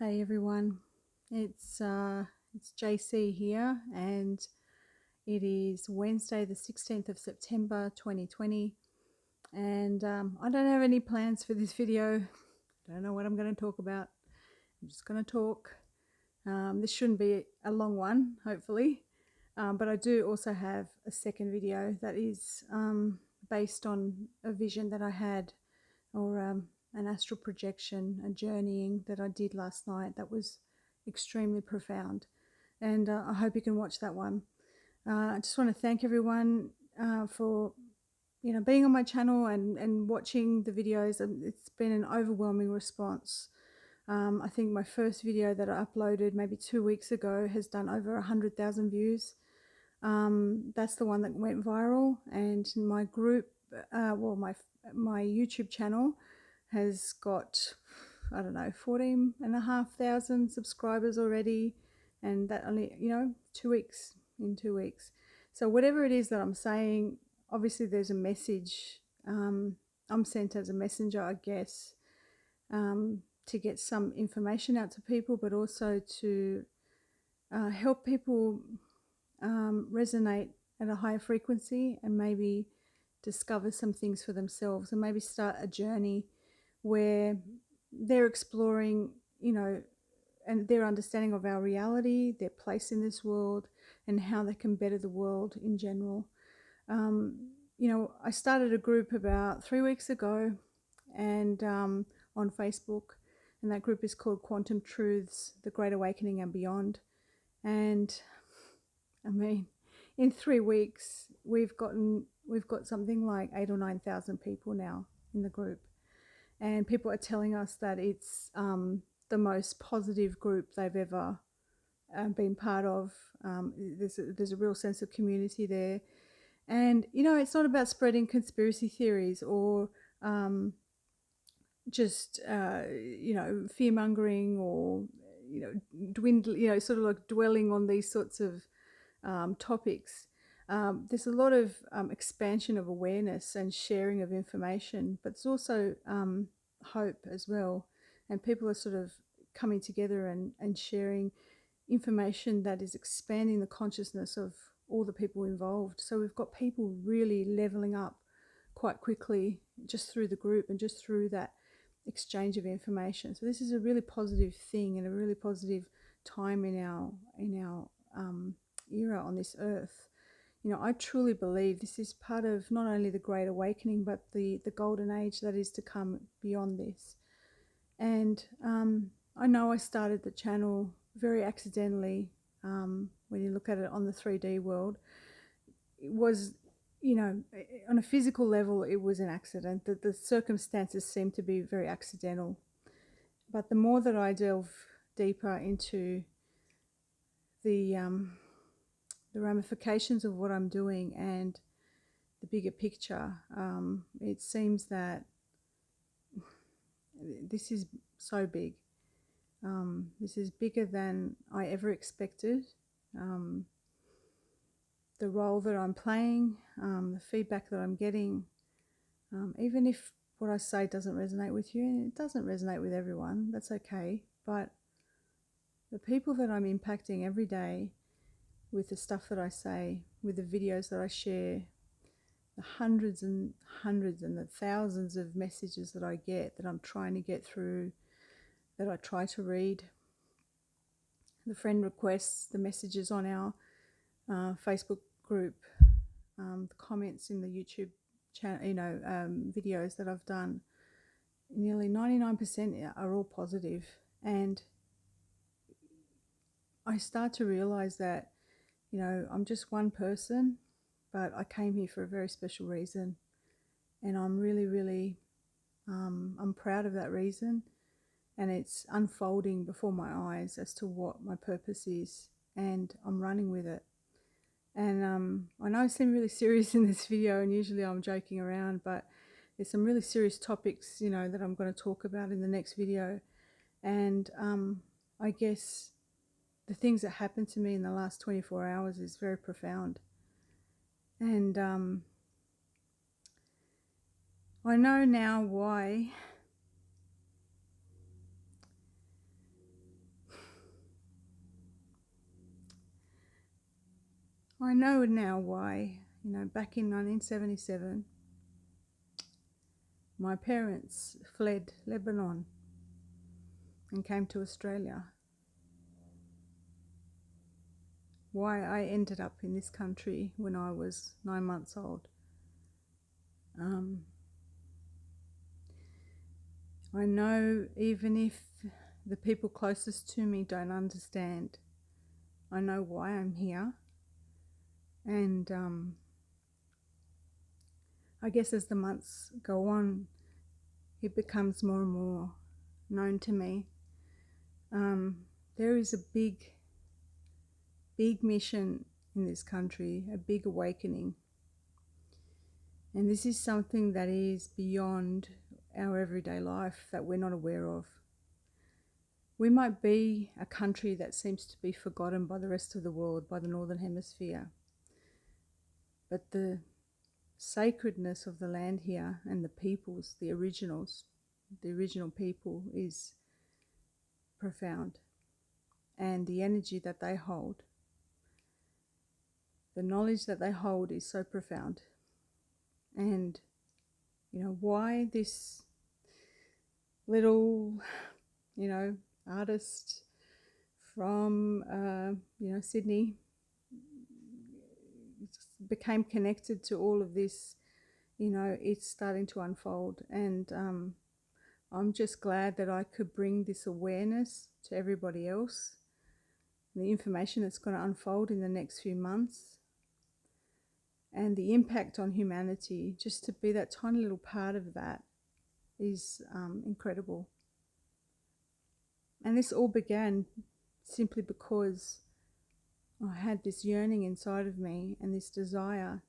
Hey everyone, it's JC here, and it is Wednesday the 16th of September 2020, and I don't have any plans for this video. I don't know what I'm going to talk about. I'm just going to talk. This shouldn't be a long one, hopefully, but I do also have a second video that is based on a vision that I had, or an astral projection, a journeying that I did last night that was extremely profound, and I hope you can watch that one. I just want to thank everyone for being on my channel and watching the videos. It's been an overwhelming response. I think my first video that I uploaded maybe 2 weeks ago has done over 100,000 views. That's the one that went viral, and my group, my YouTube channel has got, I don't know, 14,500 subscribers already, and that only, 2 weeks, in 2 weeks. So whatever it is that I'm saying, obviously there's a message. I'm sent as a messenger, I guess, to get some information out to people, but also to help people resonate at a higher frequency and maybe discover some things for themselves, and maybe start a journey where they're exploring, and their understanding of our reality, their place in this world, and how they can better the world in general. I started a group about 3 weeks ago, and on Facebook, and that group is called Quantum Truths, The Great Awakening and Beyond. And I mean, in 3 weeks, we've got something like 8,000 or 9,000 people now in the group, and people are telling us that it's the most positive group they've ever been part of. There's a real sense of community there, and it's not about spreading conspiracy theories or just fear mongering, or sort of like dwelling on these sorts of topics. There's a lot of expansion of awareness and sharing of information, but it's also hope as well. And people are sort of coming together and sharing information that is expanding the consciousness of all the people involved. So we've got people really leveling up quite quickly just through the group and just through that exchange of information. So this is a really positive thing and a really positive time in our era on this earth. I truly believe this is part of not only the Great Awakening, but the golden age that is to come beyond this. And I know I started the channel very accidentally. When you look at it on the 3D world, it was, on a physical level, it was an accident. The circumstances seemed to be very accidental. But the more that I delve deeper into the ramifications of what I'm doing and the bigger picture, it seems that this is so big. This is bigger than I ever expected. The role that I'm playing, the feedback that I'm getting, even if what I say doesn't resonate with you, and it doesn't resonate with everyone, that's okay. But the people that I'm impacting every day with the stuff that I say, with the videos that I share, the hundreds and hundreds and the thousands of messages that I get, that I'm trying to get through, that I try to read, the friend requests, the messages on our Facebook group, the comments in the YouTube channel, videos that I've done, nearly 99% are all positive. And I start to realize that, I'm just one person, but I came here for a very special reason. And I'm really, really, I'm proud of that reason. And it's unfolding before my eyes as to what my purpose is. And I'm running with it. And I know I seem really serious in this video, and usually I'm joking around, but there's some really serious topics, that I'm going to talk about in the next video. And I guess the things that happened to me in the last 24 hours is very profound. And I know now why I know now why. Back in 1977, my parents fled Lebanon and came to Australia. Why I ended up in this country when I was 9 months old. I know even if the people closest to me don't understand, I know why I'm here. And I guess as the months go on, it becomes more and more known to me. There is a big mission in this country, a big awakening. And this is something that is beyond our everyday life that we're not aware of. We might be a country that seems to be forgotten by the rest of the world, by the Northern Hemisphere. But the sacredness of the land here and the peoples, the original people, is profound. And the energy that they hold, the knowledge that they hold is so profound. And why this little artist from Sydney became connected to all of this, it's starting to unfold. And I'm just glad that I could bring this awareness to everybody else. The information that's going to unfold in the next few months, and the impact on humanity, just to be that tiny little part of that, is incredible. And this all began simply because I had this yearning inside of me and this desire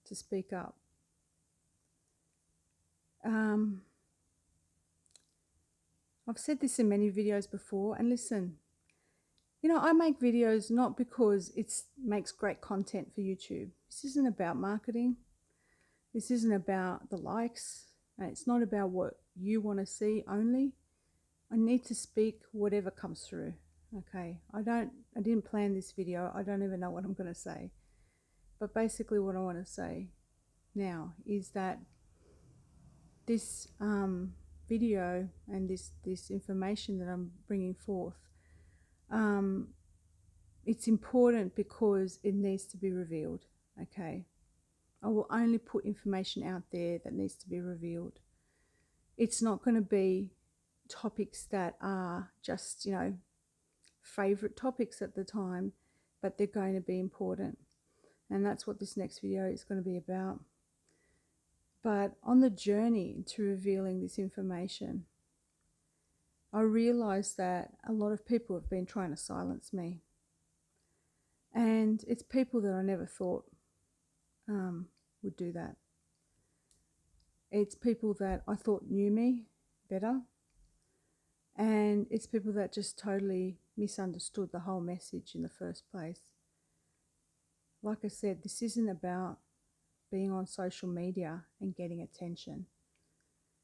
to speak up. I've said this in many videos before, and listen, I make videos not because it makes great content for YouTube. This isn't about marketing. This isn't about the likes. And it's not about what you want to see only. I need to speak whatever comes through. Okay, I didn't plan this video. I don't even know what I'm going to say. But basically what I want to say now is that this video and this information that I'm bringing forth, it's important because it needs to be revealed. Okay, I will only put information out there that needs to be revealed. It's not going to be topics that are just favorite topics at the time, but they're going to be important. And that's what this next video is going to be about. But on the journey to revealing this information, I realized that a lot of people have been trying to silence me. And it's people that I never thought would do that. It's people that I thought knew me better. And it's people that just totally misunderstood the whole message in the first place. Like I said, this isn't about being on social media and getting attention.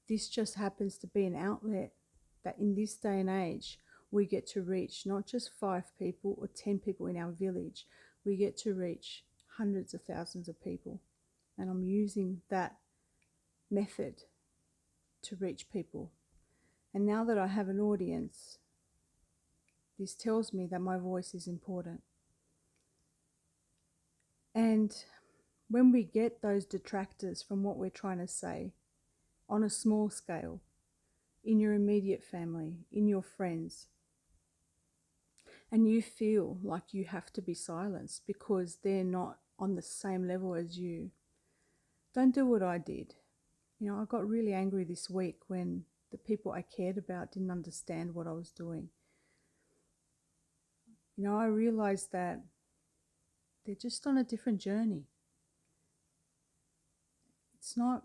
This just happens to be an outlet that in this day and age, we get to reach not just 5 people or 10 people in our village. We get to reach hundreds of thousands of people. And I'm using that method to reach people. And now that I have an audience, this tells me that my voice is important. And when we get those detractors from what we're trying to say on a small scale, in your immediate family, in your friends, and you feel like you have to be silenced because they're not on the same level as you, don't do what I did. I got really angry this week when the people I cared about didn't understand what I was doing. I realized that they're just on a different journey. It's not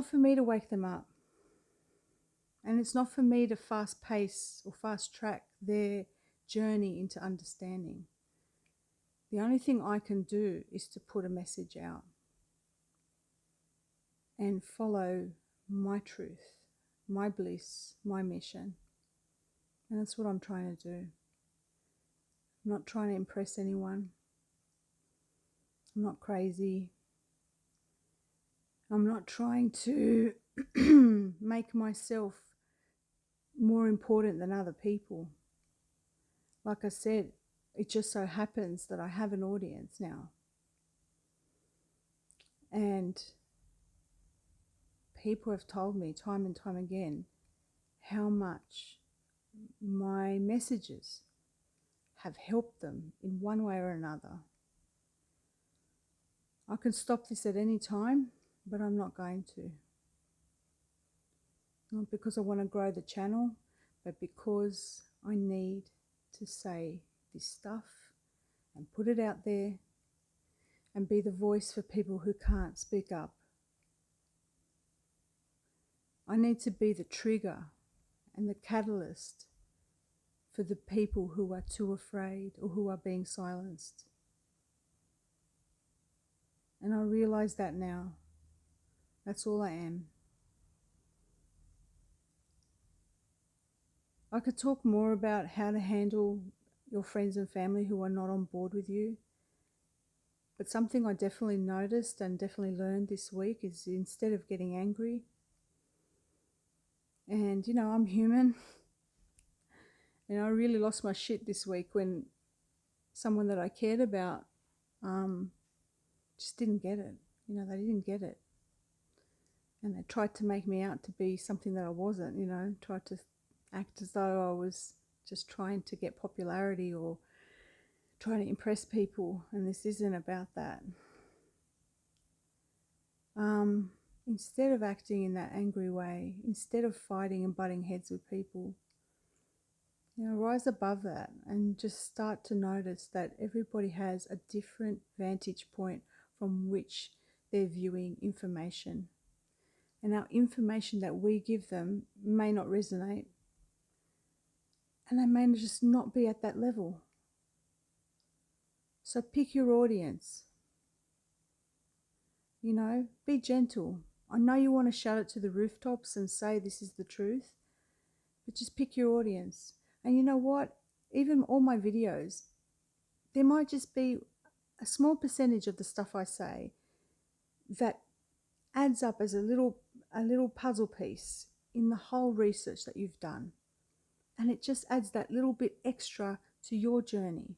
for me to wake them up. And it's not for me to fast pace or fast track their journey into understanding. The only thing I can do is to put a message out and follow my truth, my bliss, my mission. And that's what I'm trying to do. I'm not trying to impress anyone. I'm not crazy. I'm not trying to make myself more important than other people. Like I said, it just so happens that I have an audience now. And people have told me time and time again how much my messages have helped them in one way or another. I can stop this at any time, but I'm not going to. Not because I want to grow the channel, but because I need to say this stuff and put it out there and be the voice for people who can't speak up. I need to be the trigger and the catalyst for the people who are too afraid or who are being silenced. And I realize that now. That's all I am. I could talk more about how to handle your friends and family who are not on board with you. But something I definitely noticed and definitely learned this week is instead of getting angry, and I'm human, and I really lost my shit this week when someone that I cared about just didn't get it. They didn't get it. And they tried to make me out to be something that I wasn't, tried to act as though I was just trying to get popularity or trying to impress people, and this isn't about that. Instead of acting in that angry way, instead of fighting and butting heads with people, rise above that and just start to notice that everybody has a different vantage point from which they're viewing information. And our information that we give them may not resonate, and they may just not be at that level. So pick your audience. Be gentle. I know you want to shout it to the rooftops and say this is the truth, but just pick your audience. And you know what? Even all my videos, there might just be a small percentage of the stuff I say that adds up as a little puzzle piece in the whole research that you've done. And it just adds that little bit extra to your journey.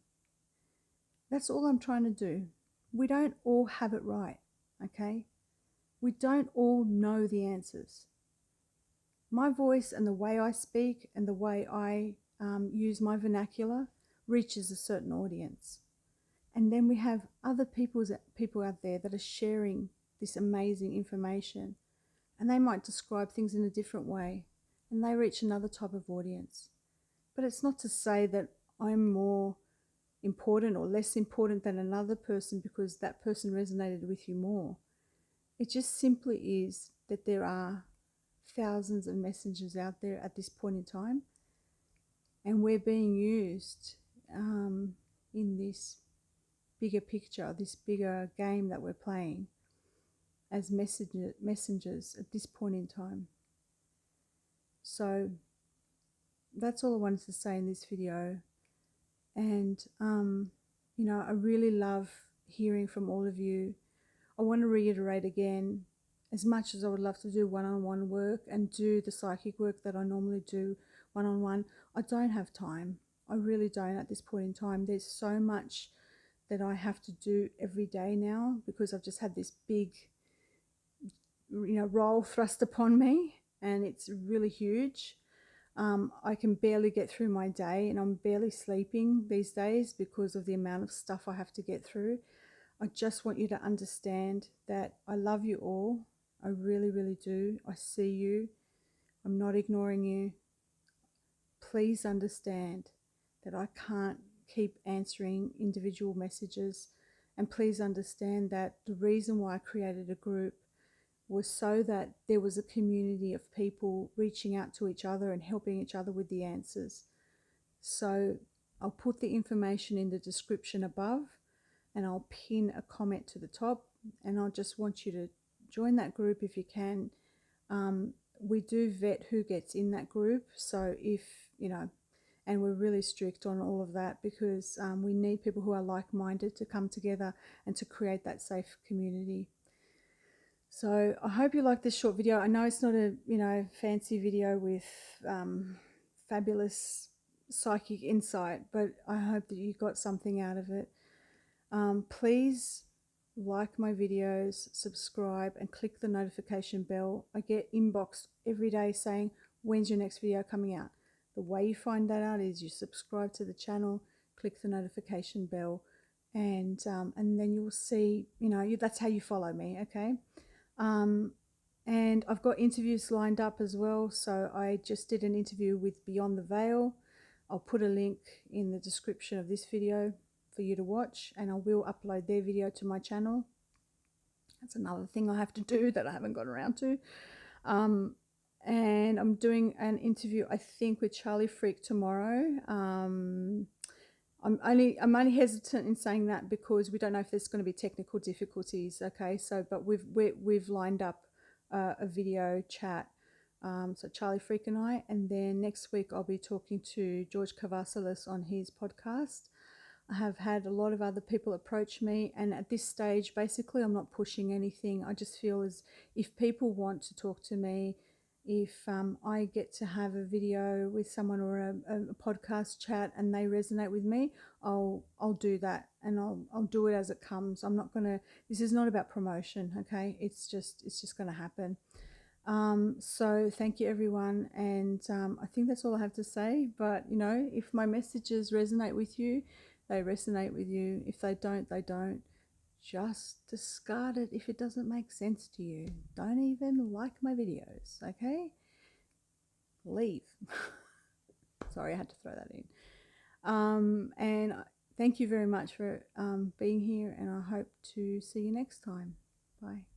That's all I'm trying to do. We don't all have it right, okay? We don't all know the answers. My voice and the way I speak and the way I use my vernacular reaches a certain audience. And then we have other people out there that are sharing this amazing information, and they might describe things in a different way, and they reach another type of audience. But it's not to say that I'm more important or less important than another person because that person resonated with you more. It just simply is that there are thousands of messengers out there at this point in time, and we're being used in this bigger picture, this bigger game that we're playing as messengers at this point in time. So that's all I wanted to say in this video. And I really love hearing from all of you. I want to reiterate again, as much as I would love to do one-on-one work and do the psychic work that I normally do one-on-one, I don't have time. I really don't at this point in time. There's so much that I have to do every day now because I've just had this big role thrust upon me, and it's really huge. I can barely get through my day, and I'm barely sleeping these days because of the amount of stuff I have to get through. I just want you to understand that I love you all. I really, really do. I see you. I'm not ignoring you. Please understand that I can't keep answering individual messages, and please understand that the reason why I created a group was so that there was a community of people reaching out to each other and helping each other with the answers. So I'll put the information in the description above, and I'll pin a comment to the top, and I just want you to join that group if you can. We do vet who gets in that group, so if and we're really strict on all of that because we need people who are like-minded to come together and to create that safe community. So I hope you like this short video. I know it's not a fancy video with fabulous psychic insight, but I hope that you got something out of it. Please like my videos, subscribe, and click the notification bell. I get inboxed every day saying, when's your next video coming out? The way you find that out is you subscribe to the channel, click the notification bell, and then you'll see, that's how you follow me, okay? And I've got interviews lined up as well. So I just did an interview with Beyond the Veil. I'll put a link in the description of this video for you to watch, and I will upload their video to my channel. That's another thing I have to do that I haven't got around to. And I'm doing an interview, I think, with Charlie Freak tomorrow. I'm only hesitant in saying that because we don't know if there's going to be technical difficulties. Okay, so but we've lined up a video chat. So Charlie Freak and I, and then next week I'll be talking to George Kavasalis on his podcast. I have had a lot of other people approach me, and at this stage, basically, I'm not pushing anything. I just feel as if people want to talk to me, if I get to have a video with someone or a podcast chat and they resonate with me, I'll do that, and I'll do it as it comes. I'm not gonna. This is not about promotion, okay? It's just gonna happen. So thank you everyone, and I think that's all I have to say. But if my messages resonate with you, they resonate with you. If they don't, they don't. Just discard it if it doesn't make sense to you. Don't even like my videos, okay? Leave. Sorry, I had to throw that in. And thank you very much for being here, and I hope to see you next time. Bye.